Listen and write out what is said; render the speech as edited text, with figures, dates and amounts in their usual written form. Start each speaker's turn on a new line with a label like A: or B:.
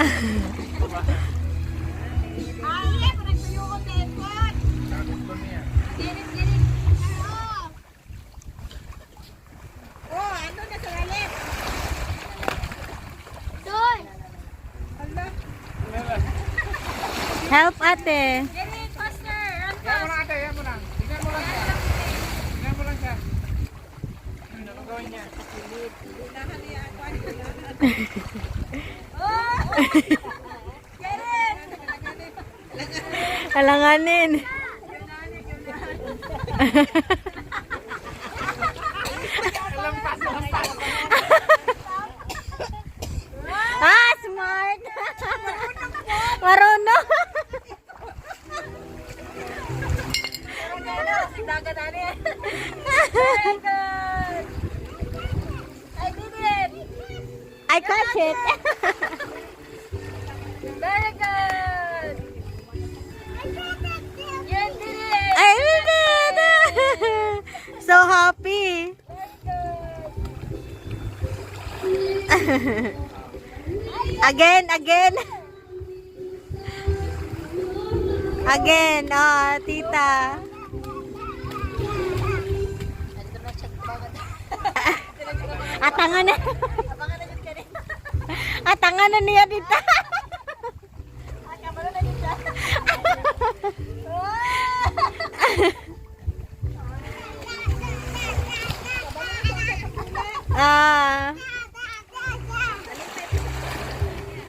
A: Ay, kung nagtuyo ko telepon. Ginit. Oh, ano na sa lalim? Doon.
B: Help ate.
A: Ginit, faster. Run
C: Yan mo
A: fast.
C: lang ate, yan mo lang. Tingnan mo lang siya. Tingnan mo lang siya. Anong gawin niya?
A: Oh! Ginit.
B: Alanganin. Ah, smart. Marunong.
A: Dagat na niya. Very good. I did it.
B: I catch it.
A: Very good. You did it.
B: I did it. So happy. Again. Again, oh, tita. Atangan na. Atangan na niya, tita.